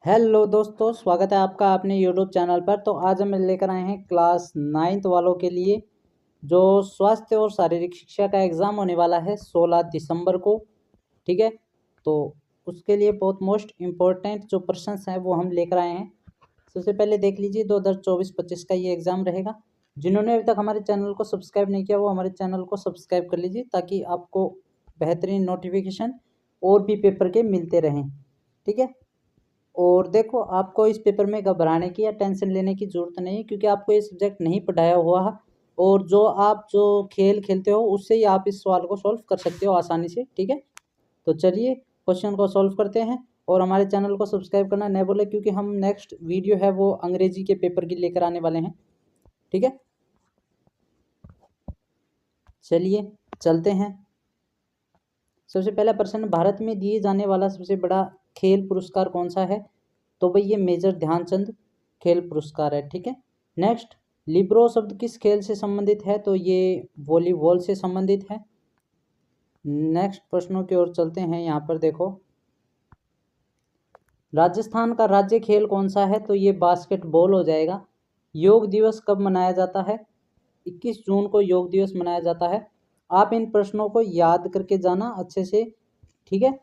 Hello दोस्तों, स्वागत है आपका अपने यूट्यूब चैनल पर। तो आज हम लेकर आए हैं क्लास 9th वालों के लिए जो स्वास्थ्य और शारीरिक शिक्षा का एग्ज़ाम होने वाला है 16 दिसंबर को। ठीक है, तो उसके लिए बहुत मोस्ट इम्पोर्टेंट जो प्रश्न हैं वो हम लेकर आए हैं। सबसे पहले देख लीजिए 2024-25 का ये एग्ज़ाम रहेगा। जिन्होंने अभी तक हमारे चैनल को सब्सक्राइब नहीं किया वो हमारे चैनल को सब्सक्राइब कर लीजिए ताकि आपको बेहतरीन नोटिफिकेशन और भी पेपर के मिलते रहें। ठीक है, और देखो आपको इस पेपर में घबराने की या टेंशन लेने की ज़रूरत नहीं, क्योंकि आपको ये सब्जेक्ट नहीं पढ़ाया हुआ है। और जो खेल खेलते हो उससे ही आप इस सवाल को सॉल्व कर सकते हो आसानी से। ठीक है, तो चलिए क्वेश्चन को सॉल्व करते हैं। और हमारे चैनल को सब्सक्राइब करना नहीं भूलें, क्योंकि हम नेक्स्ट वीडियो है वो अंग्रेजी के पेपर की लेकर आने वाले हैं। ठीक है, चलिए चलते हैं। सबसे पहला प्रश्न, भारत में दिए जाने वाला सबसे बड़ा खेल पुरस्कार कौन सा है? तो भाई ये मेजर ध्यानचंद खेल पुरस्कार है। ठीक है, नेक्स्ट, लिब्रो शब्द किस खेल से संबंधित है? तो ये वॉलीबॉल से संबंधित है। नेक्स्ट प्रश्नों की ओर चलते हैं। यहाँ पर देखो, राजस्थान का राज्य खेल कौन सा है? तो ये बास्केटबॉल हो जाएगा। योग दिवस कब मनाया जाता है? 21 जून को योग दिवस मनाया जाता है। आप इन प्रश्नों को याद करके जाना अच्छे से। ठीक है,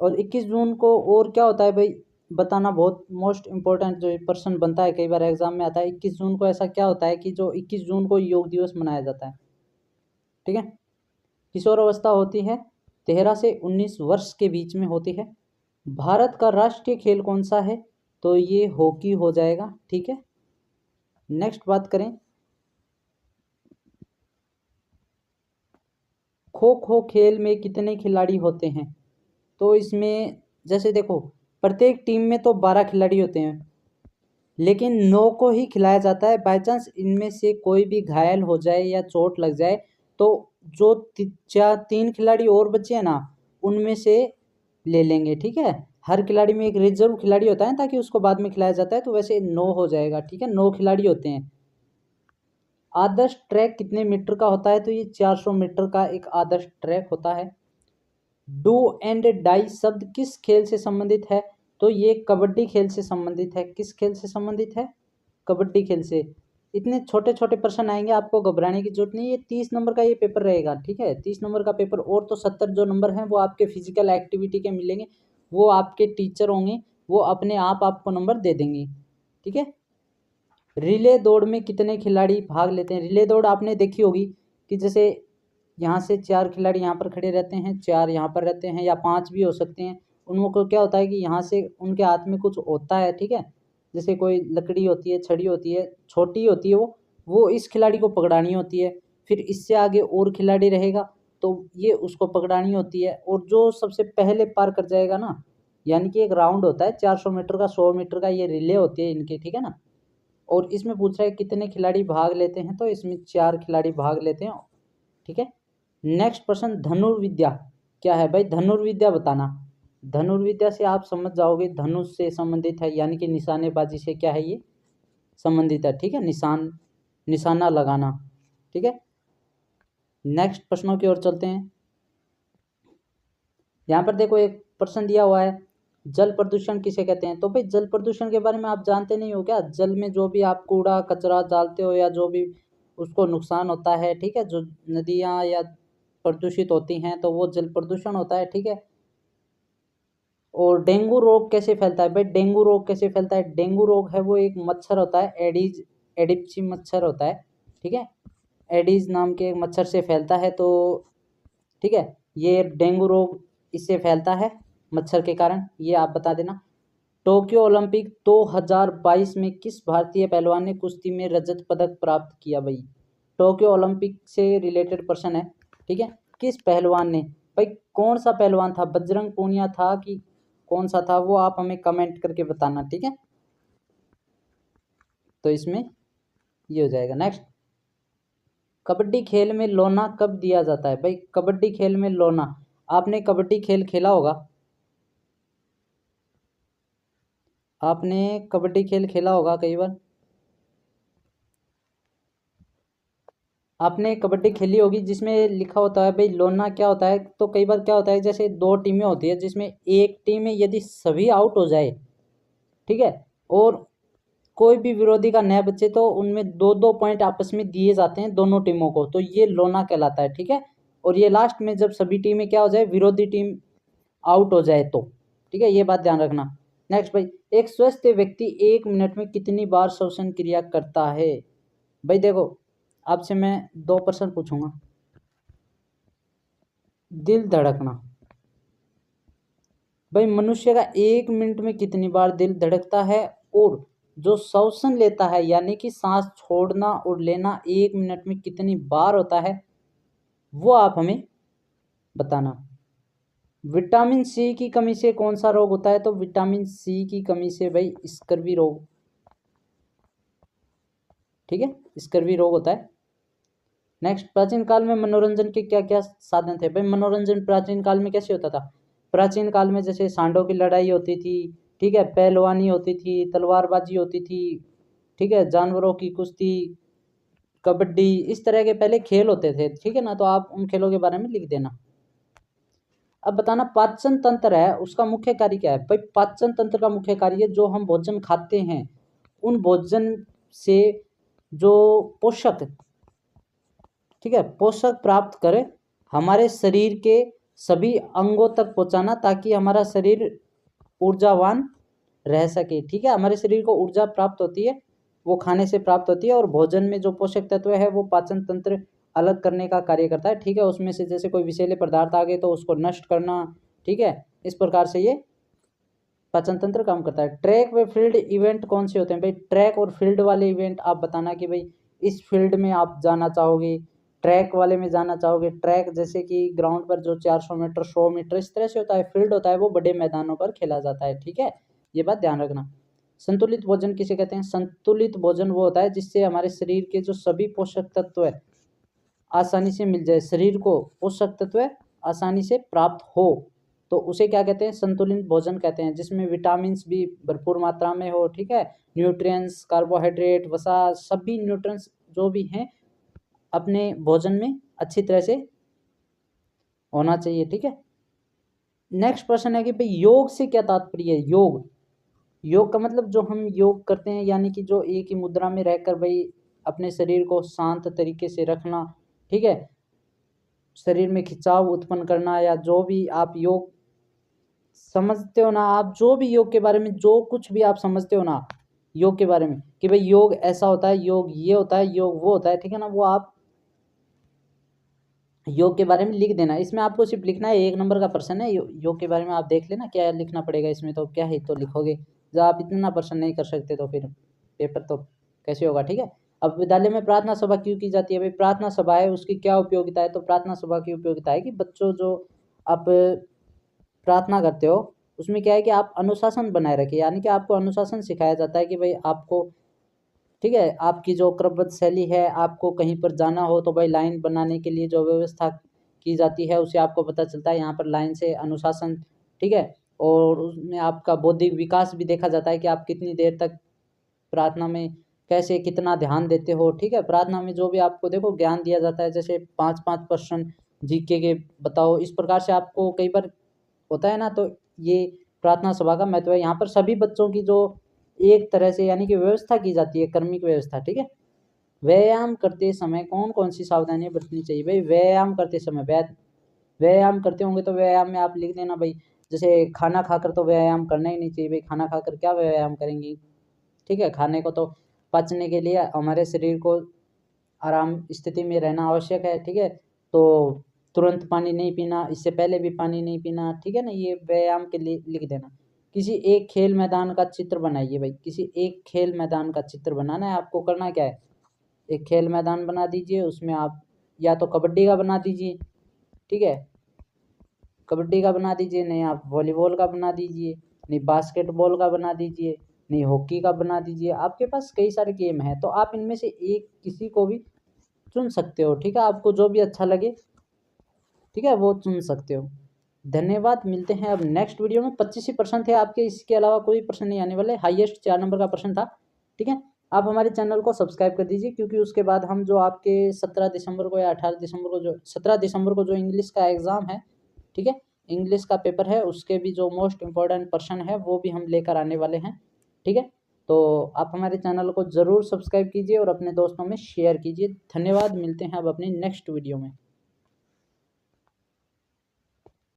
और 21 जून को और क्या होता है भाई बताना, बहुत मोस्ट इम्पोर्टेंट जो प्रश्न बनता है, कई बार एग्जाम में आता है। 21 जून को ऐसा क्या होता है कि जो 21 जून को योग दिवस मनाया जाता है? ठीक है, किशोर अवस्था होती है 13 से 19 वर्ष के बीच में होती है। भारत का राष्ट्रीय खेल कौन सा है? तो ये हॉकी हो जाएगा। ठीक है, नेक्स्ट बात करें, खो खो खेल में कितने खिलाड़ी होते हैं? तो इसमें जैसे देखो, प्रत्येक टीम में तो 12 खिलाड़ी होते हैं, लेकिन 9 को ही खिलाया जाता है। बाई चांस इनमें से कोई भी घायल हो जाए या चोट लग जाए तो जो 3 खिलाड़ी और बचे हैं ना, उनमें से ले लेंगे। ठीक है, हर खिलाड़ी में एक रिजर्व खिलाड़ी होता है ताकि उसको बाद में खिलाया जाता है, तो वैसे 9 हो जाएगा। ठीक है, 9 खिलाड़ी होते हैं। आदर्श ट्रैक कितने मीटर का होता है? तो ये 400 मीटर का एक आदर्श ट्रैक होता है। डू एंड डाई शब्द किस खेल से संबंधित है? तो ये कबड्डी खेल से संबंधित है। किस खेल से संबंधित है? कबड्डी खेल से। इतने छोटे छोटे प्रश्न आएंगे, आपको घबराने की जरूरत नहीं है। 30 नंबर का ये पेपर रहेगा। ठीक है, 30 नंबर का पेपर, और तो 70 जो नंबर हैं वो आपके फिजिकल एक्टिविटी के मिलेंगे। वो आपके टीचर होंगे, वो अपने आप आपको नंबर दे देंगे। ठीक है, रिले दौड़ में कितने खिलाड़ी भाग लेते हैं? रिले दौड़ आपने देखी होगी कि जैसे यहाँ से 4 खिलाड़ी यहाँ पर खड़े रहते हैं, 4 यहाँ पर रहते हैं, या 5 भी हो सकते हैं। उनको क्या होता है कि यहाँ से उनके हाथ में कुछ होता है। ठीक है, जैसे कोई लकड़ी होती है, छड़ी होती है, छोटी होती है वो इस खिलाड़ी को पकड़ानी होती है। फिर इससे आगे और खिलाड़ी रहेगा तो ये उसको पकड़ानी होती है, और जो सबसे पहले पार कर जाएगा ना, यानी कि एक राउंड होता है 400 मीटर का, 100 मीटर का, ये रिले होती है इनके। ठीक है ना, और इसमें पूछ रहा है कितने खिलाड़ी भाग लेते हैं? तो इसमें 4 खिलाड़ी भाग लेते हैं। ठीक है, नेक्स्ट प्रश्न, धनुर्विद्या क्या है? भाई धनुर्विद्या बताना। धनुर्विद्या से आप समझ जाओगे धनुष से संबंधित है, यानी कि निशानेबाजी से क्या है ये संबंधित है। ठीक है, निशाना लगाना। ठीक है, नेक्स्ट प्रश्नों की ओर चलते हैं। यहाँ पर देखो एक प्रश्न दिया हुआ है, जल प्रदूषण किसे कहते हैं? तो भाई जल प्रदूषण के बारे में आप जानते नहीं हो क्या? जल में जो भी आप कूड़ा कचरा डालते हो या जो भी उसको नुकसान होता है, ठीक है, जो नदियाँ या प्रदूषित होती हैं तो वो जल प्रदूषण होता है। ठीक है, और डेंगू रोग कैसे फैलता है? भाई डेंगू रोग कैसे फैलता है? डेंगू रोग है वो एक मच्छर होता है, एडीज एडिप्ची मच्छर होता है। ठीक है, एडीज नाम के एक मच्छर से फैलता है। तो ठीक है, ये डेंगू रोग इससे फैलता है मच्छर के कारण, ये आप बता देना। टोक्यो ओलंपिक 2022 में किस भारतीय पहलवान ने कुश्ती में रजत पदक प्राप्त किया? भाई टोक्यो ओलंपिक से रिलेटेड प्रश्न है। ठीक है, किस पहलवान ने? भाई कौन सा पहलवान था? बजरंग पूनिया था कि कौन सा था? वो आप हमें कमेंट करके बताना। ठीक है, तो इसमें ये हो जाएगा। नेक्स्ट, कबड्डी खेल में लोना कब दिया जाता है? भाई कबड्डी खेल में लोना, आपने कबड्डी खेल खेला होगा, आपने कबड्डी खेल खेला होगा कई बार, आपने कबड्डी खेली होगी जिसमें लिखा होता है भाई लोना क्या होता है। तो कई बार क्या होता है, जैसे 2 टीमें होती है जिसमें एक टीम में यदि सभी आउट हो जाए ठीक है। और कोई भी विरोधी का न्याय बचे तो उनमें 2-2 पॉइंट आपस में दिए जाते हैं दोनों टीमों को, तो ये लोना कहलाता है, ठीक है। और ये लास्ट में जब सभी टीमें क्या हो जाए, विरोधी टीम आउट हो जाए तो, ठीक है, ये बात ध्यान रखना। नेक्स्ट भाई, एक स्वस्थ व्यक्ति 1 मिनट में कितनी बार श्वसन क्रिया करता है? भाई देखो, आपसे मैं 2 प्रश्न पूछूंगा। दिल धड़कना, भाई मनुष्य का 1 मिनट में कितनी बार दिल धड़कता है? और जो श्वसन लेता है यानी कि सांस छोड़ना और लेना 1 मिनट में कितनी बार होता है, वो आप हमें बताना। विटामिन सी की कमी से कौन सा रोग होता है? तो विटामिन सी की कमी से भाई स्कर्वी रोग, ठीक है, स्कर्वी रोग होता है। नेक्स्ट, प्राचीन काल में मनोरंजन के क्या क्या साधन थे? भाई मनोरंजन प्राचीन काल में कैसे होता था? प्राचीन काल में जैसे सांडों की लड़ाई होती थी, ठीक है, पहलवानी होती थी, तलवारबाजी होती थी, ठीक है, जानवरों की कुश्ती, कबड्डी, इस तरह के पहले खेल होते थे, ठीक है ना। तो आप उन खेलों के बारे में लिख देना। अब बताना, पाचन तंत्र है उसका मुख्य कार्य क्या है? भाई पाचन तंत्र का मुख्य कार्य, जो हम भोजन खाते हैं उन भोजन से जो पोषक, ठीक है, पोषक प्राप्त करे हमारे शरीर के सभी अंगों तक पहुंचाना, ताकि हमारा शरीर ऊर्जावान रह सके, ठीक है। हमारे शरीर को ऊर्जा प्राप्त होती है, वो खाने से प्राप्त होती है, और भोजन में जो पोषक तत्व है वो पाचन तंत्र अलग करने का कार्य करता है, ठीक है। उसमें से जैसे कोई विषैले पदार्थ आ गए तो उसको नष्ट करना, ठीक है, इस प्रकार से ये पाचन तंत्र काम करता है। ट्रैक व फील्ड इवेंट कौन से होते हैं? भाई ट्रैक और फील्ड वाले इवेंट आप बताना कि भाई इस फील्ड में आप जाना चाहोगे, ट्रैक वाले में जाना चाहोगे। ट्रैक जैसे कि ग्राउंड पर जो 400 मीटर 100 मीटर इस तरह से होता है, फील्ड होता है वो बड़े मैदानों पर खेला जाता है, ठीक है, ये बात ध्यान रखना। संतुलित भोजन किसे कहते हैं? संतुलित भोजन वो होता है जिससे हमारे शरीर के जो सभी पोषक तत्व है आसानी से मिल जाए, शरीर को पोषक तत्व आसानी से प्राप्त हो, तो उसे क्या कहते हैं? संतुलित भोजन कहते हैं, जिसमें विटामिन भी भरपूर मात्रा में हो, ठीक है, न्यूट्रिएंट्स, कार्बोहाइड्रेट, वसा, सभी न्यूट्रिएंट्स जो भी हैं अपने भोजन में अच्छी तरह से होना चाहिए, ठीक है। नेक्स्ट प्रश्न है कि भाई योग से क्या तात्पर्य है? योग, योग का मतलब जो हम योग करते हैं यानी कि जो एक ही मुद्रा में रहकर भाई अपने शरीर को शांत तरीके से रखना, ठीक है, शरीर में खिंचाव उत्पन्न करना, या जो भी आप योग समझते हो ना, आप जो भी योग के बारे में जो कुछ भी आप समझते हो ना योग के बारे में, कि भाई योग ऐसा होता है, योग ये होता है, योग वो होता है, ठीक है ना, वो आप योग के बारे में लिख देना। इसमें आपको सिर्फ लिखना है, 1 नंबर का प्रश्न है, योग के बारे में आप देख लेना क्या लिखना पड़ेगा इसमें, तो क्या है तो लिखोगे। जब आप इतना प्रश्न नहीं कर सकते तो फिर पेपर तो कैसे होगा, ठीक है। अब विद्यालय में प्रार्थना सभा क्यों की जाती है? भाई प्रार्थना सभा है उसकी क्या उपयोगिता है? तो प्रार्थना सभा की उपयोगिता है कि बच्चों जो आप प्रार्थना करते हो उसमें क्या है कि आप अनुशासन बनाए रखें, यानी कि आपको अनुशासन सिखाया जाता है कि भाई आपको, ठीक है, आपकी जो क्रमबद्ध शैली है, आपको कहीं पर जाना हो तो भाई लाइन बनाने के लिए जो व्यवस्था की जाती है उसे आपको पता चलता है, यहाँ पर लाइन से अनुशासन, ठीक है। और उसमें आपका बौद्धिक विकास भी देखा जाता है कि आप कितनी देर तक प्रार्थना में कैसे कितना ध्यान देते हो, ठीक है। प्रार्थना में जो भी आपको देखो ज्ञान दिया जाता है, जैसे 5-5 प्रश्न जीके के बताओ, इस प्रकार से आपको कई बार होता है ना, तो ये प्रार्थना सभा का महत्व है। यहाँ पर सभी बच्चों की जो एक तरह से यानी कि व्यवस्था की जाती है, कर्मिक व्यवस्था, ठीक है। व्यायाम करते समय कौन कौन सी सावधानियां बरतनी चाहिए? भाई व्यायाम करते समय, व्यायाम करते होंगे तो व्यायाम में आप लिख देना भाई, जैसे खाना खाकर तो व्यायाम करना ही नहीं चाहिए, भाई खाना खाकर क्या व्यायाम करेंगे, ठीक है। खाने को तो पचने के लिए हमारे शरीर को आराम स्थिति में रहना आवश्यक है, ठीक है। तो तुरंत पानी नहीं पीना, इससे पहले भी पानी नहीं पीना, ठीक है ना, ये व्यायाम के लिए लिख देना। किसी एक खेल मैदान का चित्र बनाइए, भाई किसी एक खेल मैदान का चित्र बनाना है आपको। करना क्या है, एक खेल मैदान बना दीजिए, उसमें आप या तो कबड्डी का बना दीजिए, ठीक है, कबड्डी का बना दीजिए, नहीं आप वॉलीबॉल का बना दीजिए, नहीं बास्केटबॉल का बना दीजिए, नहीं हॉकी का बना दीजिए। आपके पास कई सारे गेम हैं, तो आप इनमें से एक किसी को भी चुन सकते हो, ठीक है, आपको जो भी अच्छा लगे, ठीक है, वो चुन सकते हो। धन्यवाद, मिलते हैं अब नेक्स्ट वीडियो में। 25 ही प्रश्न थे आपके, इसके अलावा कोई प्रश्न नहीं आने वाले, हाईएस्ट 4 नंबर का प्रश्न था, ठीक है। आप हमारे चैनल को सब्सक्राइब कर दीजिए, क्योंकि उसके बाद हम जो आपके 17 दिसंबर को या 18 दिसंबर को, जो 17 दिसंबर को जो इंग्लिश का एग्ज़ाम है, ठीक है, इंग्लिश का पेपर है, उसके भी जो मोस्ट इम्पोर्टेंट प्रश्न है वो भी हम लेकर आने वाले हैं, ठीक है। तो आप हमारे चैनल को ज़रूर सब्सक्राइब कीजिए और अपने दोस्तों में शेयर कीजिए। धन्यवाद, मिलते हैं अब अपनी नेक्स्ट वीडियो में।